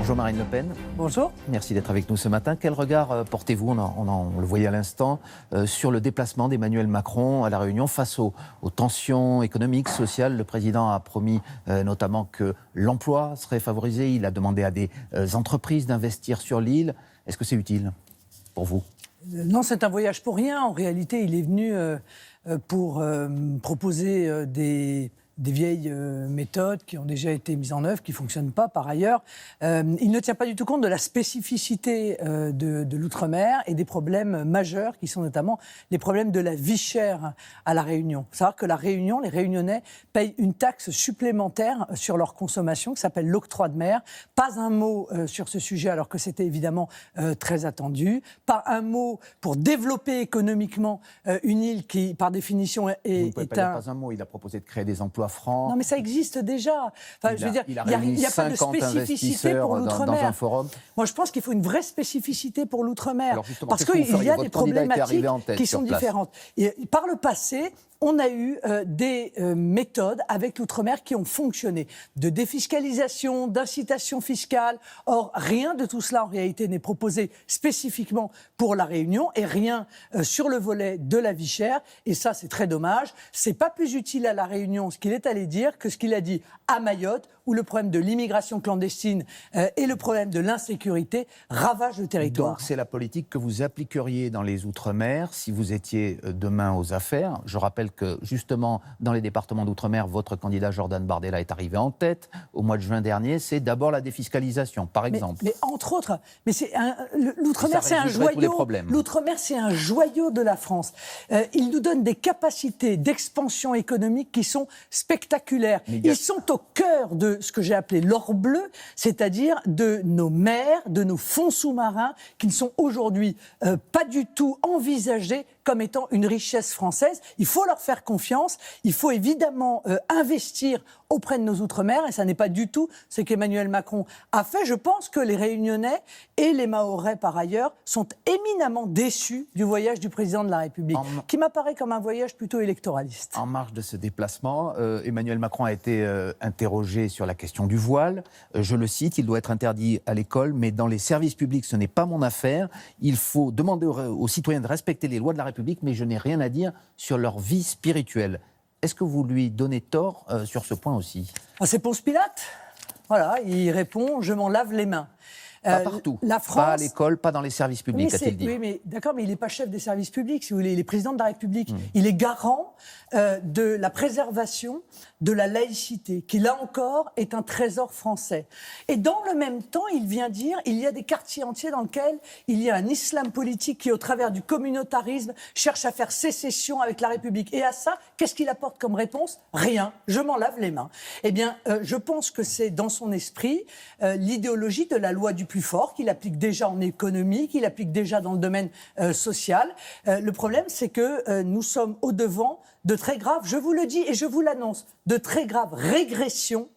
Bonjour Marine Le Pen. Bonjour. Merci d'être avec nous ce matin. Quel regard portez-vous, on le voyait à l'instant, sur le déplacement d'Emmanuel Macron à La Réunion face aux tensions économiques, sociales? Le président a promis notamment que l'emploi serait favorisé. Il a demandé à des entreprises d'investir sur l'île. Est-ce que c'est utile pour vous? Non, c'est un voyage pour rien. En réalité, il est venu pour proposer des vieilles méthodes qui ont déjà été mises en œuvre, qui ne fonctionnent pas par ailleurs. Il ne tient pas du tout compte de la spécificité de l'outre-mer et des problèmes majeurs qui sont notamment les problèmes de la vie chère à La Réunion. Il faut savoir que La Réunion, les Réunionnais payent une taxe supplémentaire sur leur consommation qui s'appelle l'octroi de mer. Pas un mot sur ce sujet alors que c'était évidemment très attendu. Pas un mot pour développer économiquement une île qui, par définition, est Vous ne pouvez pas dire pas un mot. Il a proposé de créer des emplois francs. Non, mais ça existe déjà. Enfin, je veux dire, il n'y a pas de spécificité pour l'outre-mer. Dans un forum. Moi, je pense qu'il faut une vraie spécificité pour l'outre-mer. Parce qu'il y a des problématiques qui sont différentes. Et par le passé, on a eu des méthodes avec l'outre-mer qui ont fonctionné. De défiscalisation, d'incitation fiscale. Or, rien de tout cela, en réalité, n'est proposé spécifiquement pour La Réunion et rien sur le volet de la vie chère. Et ça, c'est très dommage. C'est pas plus utile à La Réunion ce qu'il est allé dire que ce qu'il a dit à Mayotte, où le problème de l'immigration clandestine et le problème de l'insécurité ravagent le territoire. Donc, c'est la politique que vous appliqueriez dans les Outre-mer si vous étiez demain aux affaires. Je rappelle que, justement, dans les départements d'Outre-mer, votre candidat Jordan Bardella est arrivé en tête au mois de juin dernier. C'est d'abord la défiscalisation, par exemple. Mais entre autres, l'Outre-mer, c'est un joyau. L'Outre-mer, c'est un joyau de la France. Il nous donne des capacités d'expansion économique qui sont spectaculaires. Ils sont au cœur de ce que j'ai appelé l'or bleu, c'est-à-dire de nos mers, de nos fonds sous-marins, qui ne sont aujourd'hui pas du tout envisagés comme étant une richesse française. Il faut leur faire confiance, il faut évidemment investir auprès de nos Outre-mer, et ça n'est pas du tout ce qu'Emmanuel Macron a fait. Je pense que les Réunionnais et les Mahorais, par ailleurs, sont éminemment déçus du voyage du président de la République, qui m'apparaît comme un voyage plutôt électoraliste. En marge de ce déplacement, Emmanuel Macron a été interrogé sur la question du voile. Je le cite, il doit être interdit à l'école, mais dans les services publics, ce n'est pas mon affaire. Il faut demander aux citoyens de respecter les lois de la République, mais je n'ai rien à dire sur leur vie spirituelle. Est-ce que vous lui donnez tort sur ce point aussi? C'est Ponce Pilate. Voilà, il répond « je m'en lave les mains ». Pas partout, la France... pas à l'école, pas dans les services publics, a-t-il dit. Oui, mais d'accord, mais il n'est pas chef des services publics, si vous voulez, il est président de la République. Il est garant de la préservation de la laïcité, qui là encore est un trésor français. Et dans le même temps, il vient dire il y a des quartiers entiers dans lesquels il y a un islam politique qui, au travers du communautarisme, cherche à faire sécession avec la République. Et à ça, qu'est-ce qu'il apporte comme réponse? Rien. Je m'en lave les mains. Eh bien, je pense que c'est dans son esprit l'idéologie de la loi du plus fort, qu'il applique déjà en économie, qu'il applique déjà dans le domaine social. Le problème, c'est que nous sommes au-devant de très graves, je vous le dis et je vous l'annonce, de très graves régressions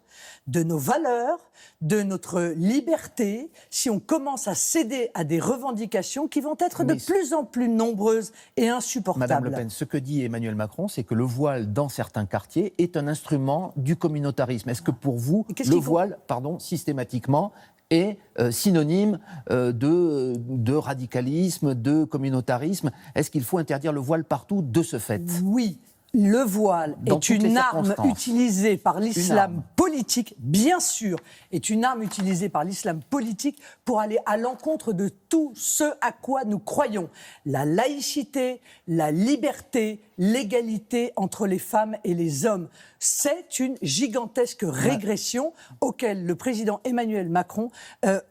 de nos valeurs, de notre liberté, si on commence à céder à des revendications qui vont être de plus en plus nombreuses et insupportables. Madame Le Pen, ce que dit Emmanuel Macron, c'est que le voile dans certains quartiers est un instrument du communautarisme. Est-ce que pour vous, le voile, systématiquement, est synonyme de radicalisme, de communautarisme? Est-ce qu'il faut interdire le voile partout de ce fait? Oui. Le voile est une arme utilisée par l'islam politique, bien sûr, est une arme utilisée par l'islam politique pour aller à l'encontre de tout ce à quoi nous croyons. La laïcité, la liberté, l'égalité entre les femmes et les hommes. C'est une gigantesque régression auquel le président Emmanuel Macron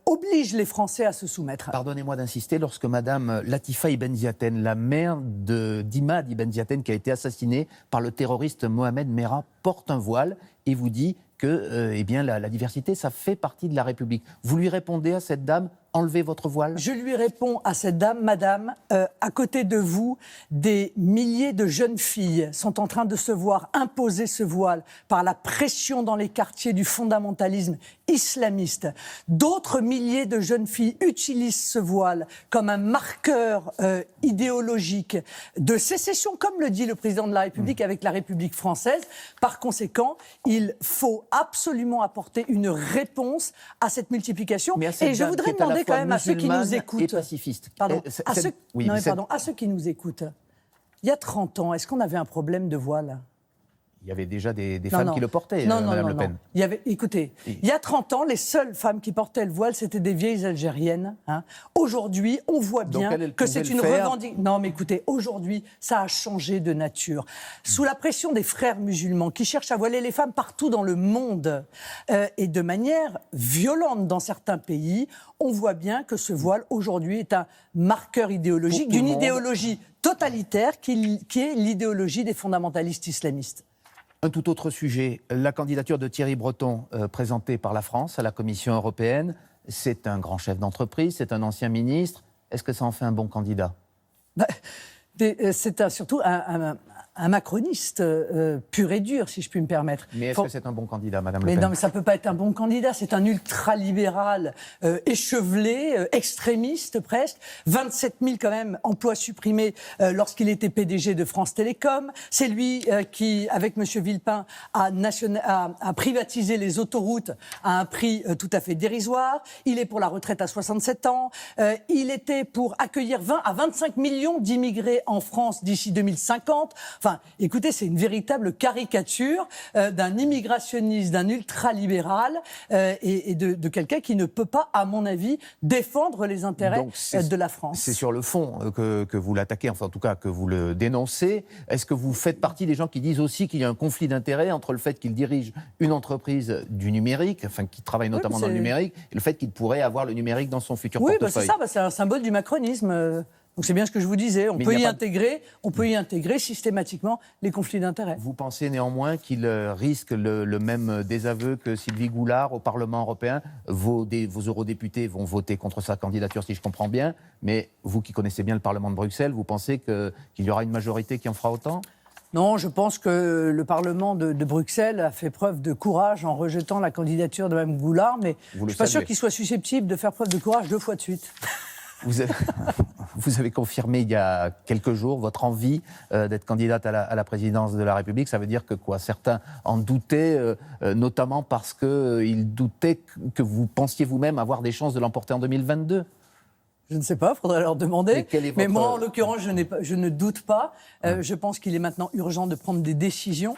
oblige les Français à se soumettre. Pardonnez-moi d'insister, lorsque Madame Latifa Ibn Ziaten, la mère d'Imad Ibn Ziaten, qui a été assassinée par le terroriste Mohamed Merah, porte un voile et vous dit que la diversité, ça fait partie de la République. Vous lui répondez à cette dame, enlever votre voile? Je lui réponds à cette dame, madame, à côté de vous, des milliers de jeunes filles sont en train de se voir imposer ce voile par la pression dans les quartiers du fondamentalisme islamiste. D'autres milliers de jeunes filles utilisent ce voile comme un marqueur idéologique de sécession, comme le dit le président de la République avec la République française. Par conséquent, il faut absolument apporter une réponse à cette multiplication. Et je voudrais demander quand même à ceux qui nous écoutent, pardon, à ceux qui nous écoutent, il y a 30 ans, est-ce qu'on avait un problème de voile ? Il y avait déjà des femmes qui le portaient, Madame Le Pen. Écoutez, il y a 30 ans, les seules femmes qui portaient le voile, c'était des vieilles Algériennes. Hein. Aujourd'hui, on voit bien que c'est une revendication. Non, mais écoutez, aujourd'hui, ça a changé de nature. Sous la pression des frères musulmans qui cherchent à voiler les femmes partout dans le monde et de manière violente dans certains pays, on voit bien que ce voile, aujourd'hui, est un marqueur idéologique d'une idéologie totalitaire qui est l'idéologie des fondamentalistes islamistes. Un tout autre sujet, la candidature de Thierry Breton présentée par la France à la Commission européenne. C'est un grand chef d'entreprise, c'est un ancien ministre. Est-ce que ça en fait un bon candidat ? C'est surtout un macroniste pur et dur, si je puis me permettre. Mais est-ce que c'est un bon candidat, Madame Le Pen ? Non, mais ça ne peut pas être un bon candidat. C'est un ultralibéral échevelé, extrémiste presque. 27 000 quand même emplois supprimés lorsqu'il était PDG de France Télécom. C'est lui qui, avec M. Villepin, a privatisé les autoroutes à un prix tout à fait dérisoire. Il est pour la retraite à 67 ans. Il était pour accueillir 20 à 25 millions d'immigrés en France d'ici 2050. Enfin, écoutez, c'est une véritable caricature d'un immigrationniste, d'un ultralibéral et de quelqu'un qui ne peut pas, à mon avis, défendre les intérêts de la France. C'est sur le fond que vous l'attaquez, enfin en tout cas que vous le dénoncez. Est-ce que vous faites partie des gens qui disent aussi qu'il y a un conflit d'intérêts entre le fait qu'il dirige une entreprise du numérique, enfin qui travaille notamment dans le numérique, et le fait qu'il pourrait avoir le numérique dans son futur portefeuille ? C'est ça, c'est un symbole du macronisme. Donc c'est bien ce que je vous disais, on peut y intégrer systématiquement les conflits d'intérêts. Vous pensez néanmoins qu'il risque le même désaveu que Sylvie Goulard au Parlement européen ? Vos eurodéputés vont voter contre sa candidature, si je comprends bien, mais vous qui connaissez bien le Parlement de Bruxelles, vous pensez qu'il y aura une majorité qui en fera autant ? Non, je pense que le Parlement de Bruxelles a fait preuve de courage en rejetant la candidature de Mme Goulard, mais je ne suis pas sûr qu'il soit susceptible de faire preuve de courage 2 fois de suite. Vous avez confirmé il y a quelques jours votre envie d'être candidate à la présidence de la République. Ça veut dire que quoi ? Certains en doutaient, notamment parce qu'ils doutaient que vous pensiez vous-même avoir des chances de l'emporter en 2022 ? Je ne sais pas, il faudrait leur demander. Mais moi, en l'occurrence, je ne doute pas. Je pense qu'il est maintenant urgent de prendre des décisions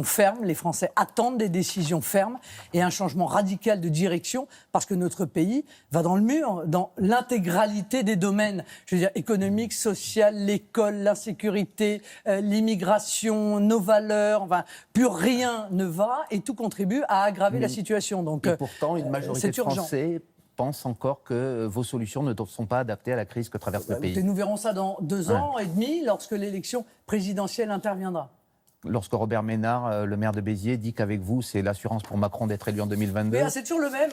fermes. Les Français attendent des décisions fermes et un changement radical de direction parce que notre pays va dans le mur, dans l'intégralité des domaines. Je veux dire, économique, social, l'école, l'insécurité, l'immigration, nos valeurs. Enfin, plus rien ne va et tout contribue à aggraver la situation. Donc, et pourtant, une majorité de Français pense encore que vos solutions ne sont pas adaptées à la crise que traverse le pays. Nous verrons ça dans 2 ans et demi, lorsque l'élection présidentielle interviendra. Lorsque Robert Ménard, le maire de Béziers, dit qu'avec vous, c'est l'assurance pour Macron d'être élu en 2022. Mais c'est toujours le même.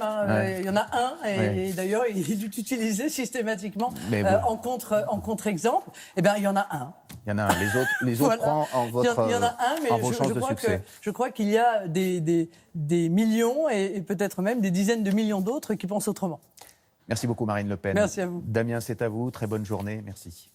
Il y en a un, et d'ailleurs, il est utilisé systématiquement en contre-exemple. Eh bien, il y en a un. Il y en a un. Les autres prend en votre Il y en a un, mais je crois qu'il y a des millions et peut-être même des dizaines de millions d'autres qui pensent autrement. Merci beaucoup, Marine Le Pen. Merci à vous. Damien, c'est à vous. Très bonne journée. Merci.